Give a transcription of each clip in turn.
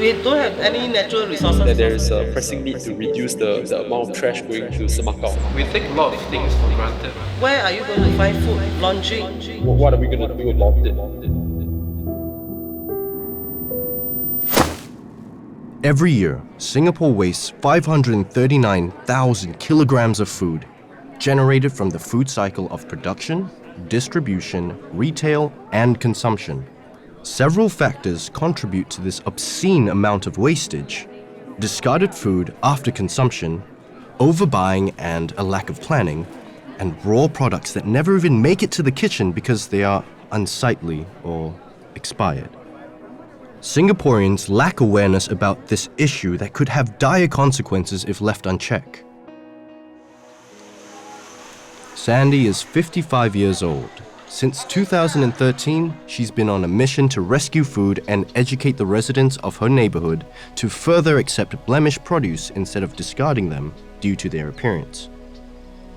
We don't have any natural resources. That there is a pressing need to reduce the amount of trash going to Semakau. We take a lot of things for granted. Where are you going to find food, laundry? What are we going to do about it? Every year, Singapore wastes 539,000 kilograms of food, generated from the food cycle of production, distribution, retail, and consumption. Several factors contribute to this obscene amount of wastage: discarded food after consumption, overbuying and a lack of planning, and raw products that never even make it to the kitchen because they are unsightly or expired. Singaporeans lack awareness about this issue that could have dire consequences if left unchecked. Sandy is 55 years old. Since 2013, she's been on a mission to rescue food and educate the residents of her neighborhood to further accept blemished produce instead of discarding them due to their appearance.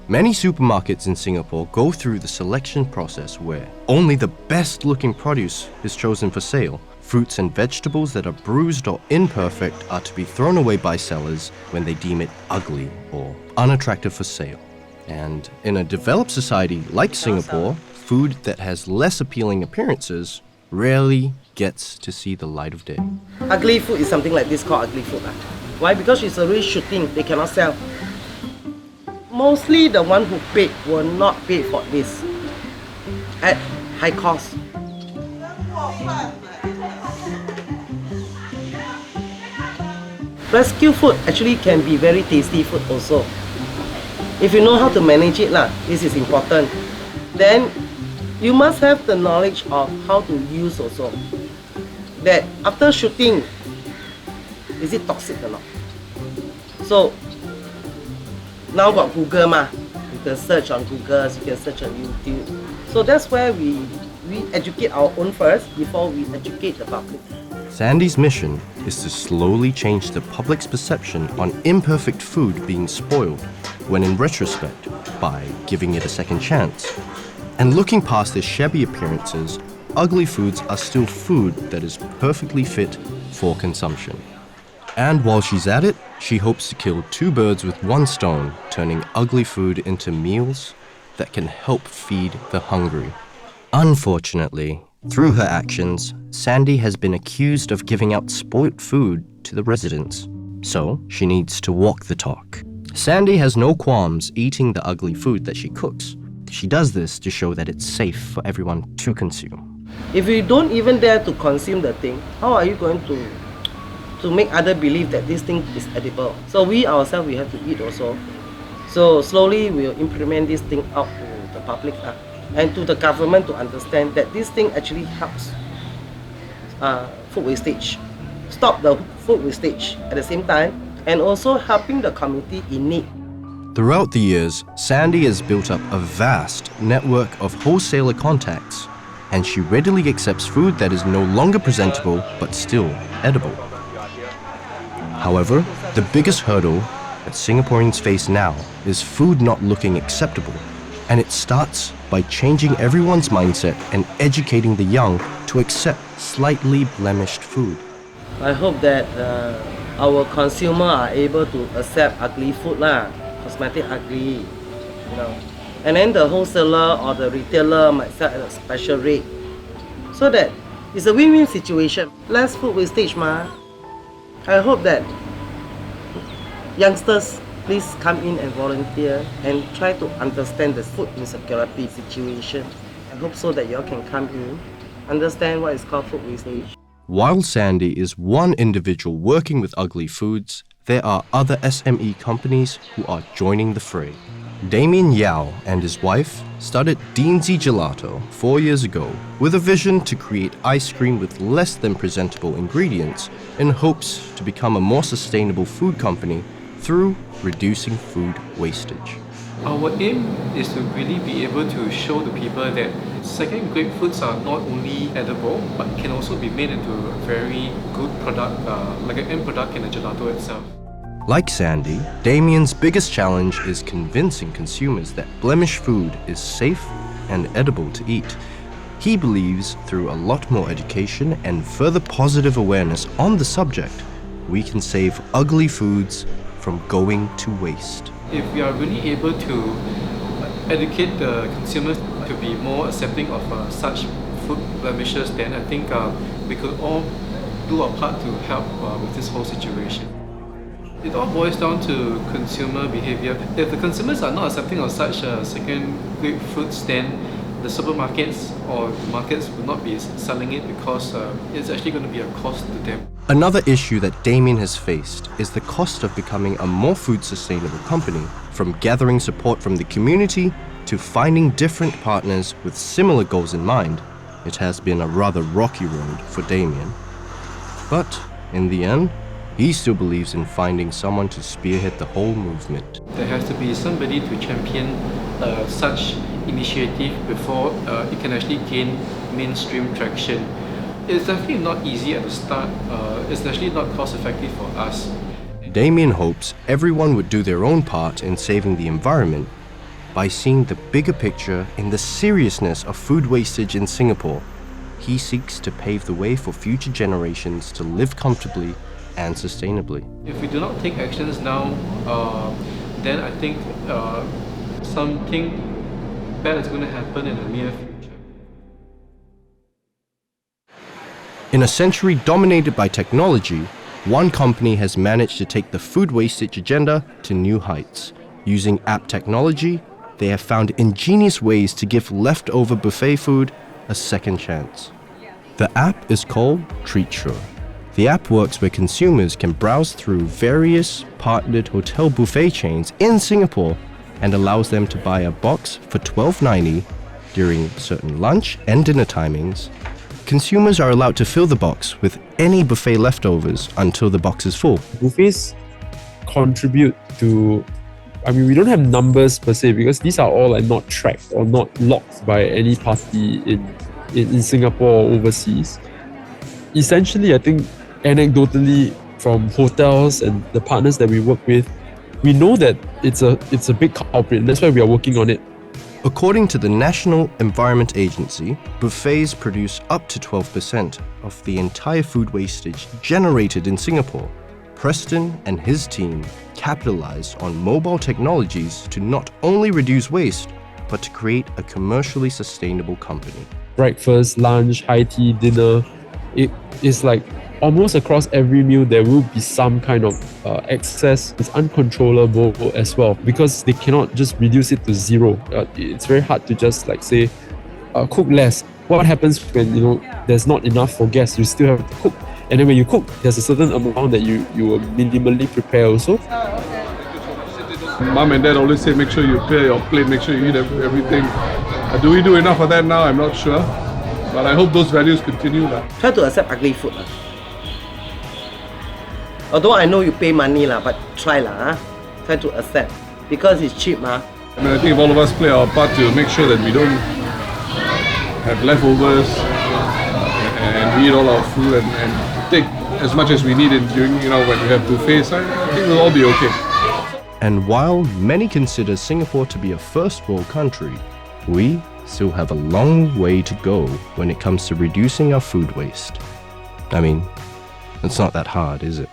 Many supermarkets in Singapore go through the selection process where only the best-looking produce is chosen for sale. Fruits and vegetables that are bruised or imperfect are to be thrown away by sellers when they deem it ugly or unattractive for sale. And in a developed society like Singapore, food that has less appealing appearances rarely gets to see the light of day. Ugly food is something like this called ugly food. Why? Because it's already shooting, they cannot sell. Mostly the one who paid will not pay for this at high cost. Rescue food actually can be very tasty food also. If you know how to manage it, this is important. Then you must have the knowledge of how to use also. That after shooting, is it toxic or not? So now got Google you can search on Google, you can search on YouTube. So that's where we educate our own first before we educate the public. Sandy's mission is to slowly change the public's perception on imperfect food being spoiled, when in retrospect, by giving it a second chance. And looking past their shabby appearances, ugly foods are still food that is perfectly fit for consumption. And while she's at it, she hopes to kill two birds with one stone, turning ugly food into meals that can help feed the hungry. Unfortunately, through her actions, Sandy has been accused of giving out spoilt food to the residents. So, she needs to walk the talk. Sandy has no qualms eating the ugly food that she cooks. She does this to show that it's safe for everyone to consume. If you don't even dare to consume the thing, how are you going to make others believe that this thing is edible? So we ourselves, we have to eat also. So slowly we'll implement this thing out to the public and to the government to understand that this thing actually helps food wastage. Stop the food wastage at the same time, and also helping the community in need. Throughout the years, Sandy has built up a vast network of wholesaler contacts, and she readily accepts food that is no longer presentable but still edible. However, the biggest hurdle that Singaporeans face now is food not looking acceptable, and it starts by changing everyone's mindset and educating the young to accept slightly blemished food. I hope that our consumer are able to accept ugly food cosmetic ugly, and then the wholesaler or the retailer might sell at a special rate, so that it's a win-win situation. Less food wastage I hope that youngsters please come in and volunteer and try to understand the food insecurity situation. I hope so that you all can come in, understand what is called food wastage. While Sandy is one individual working with ugly foods, there are other SME companies who are joining the fray. Damien Yao and his wife started Deansy Gelato 4 years ago with a vision to create ice cream with less than presentable ingredients in hopes to become a more sustainable food company through reducing food wastage. Our aim is to really be able to show the people that second-grade foods are not only edible, but can also be made into a very good product, like an end product in the gelato itself. Like Sandy, Damien's biggest challenge is convincing consumers that blemished food is safe and edible to eat. He believes through a lot more education and further positive awareness on the subject, we can save ugly foods from going to waste. If we are really able to educate the consumers to be more accepting of such food blemishes, then I think we could all do our part to help with this whole situation. It all boils down to consumer behavior. If the consumers are not accepting of such second-grade foods, then the supermarkets or the markets will not be selling it because it's actually going to be a cost to them. Another issue that Damien has faced is the cost of becoming a more food sustainable company, from gathering support from the community to finding different partners with similar goals in mind. It has been a rather rocky road for Damien. But in the end, he still believes in finding someone to spearhead the whole movement. There has to be somebody to champion such initiative before it can actually gain mainstream traction. It's definitely not easy at the start. It's actually not cost effective for us. Damien hopes everyone would do their own part in saving the environment by seeing the bigger picture in the seriousness of food wastage in Singapore. He seeks to pave the way for future generations to live comfortably and sustainably. If we do not take actions now, then I think something bad is going to happen in the near future. In a century dominated by technology, one company has managed to take the food wastage agenda to new heights. Using app technology, they have found ingenious ways to give leftover buffet food a second chance. The app is called TreatSure. The app works where consumers can browse through various partnered hotel buffet chains in Singapore and allows them to buy a box for $12.90 during certain lunch and dinner timings. Consumers are allowed to fill the box with any buffet leftovers until the box is full. Buffets contribute to, we don't have numbers per se because these are all not tracked or not locked by any party in Singapore or overseas. Essentially, I think anecdotally from hotels and the partners that we work with, we know that it's a big culprit, and that's why we are working on it. According to the National Environment Agency, buffets produce up to 12% of the entire food wastage generated in Singapore. Preston and his team capitalized on mobile technologies to not only reduce waste, but to create a commercially sustainable company. Breakfast, lunch, high tea, dinner, it is like almost across every meal there will be some kind of excess. It's uncontrollable as well because they cannot just reduce it to zero. It's very hard to just say cook less. What happens when there's not enough for guests? You still have to cook, and then when you cook, there's a certain amount that you will minimally prepare also. Mom and Dad always say make sure you clear your plate, make sure you eat everything. Do we do enough of that now? I'm not sure, but I hope those values continue. Try to accept ugly food. Although I know you pay money, but try try to accept because it's cheap. I think if all of us play our part to make sure that we don't have leftovers and we eat all our food and take as much as we need during when we have buffets, I think we'll all be okay. And while many consider Singapore to be a first world country, we still have a long way to go when it comes to reducing our food waste. It's not that hard, is it?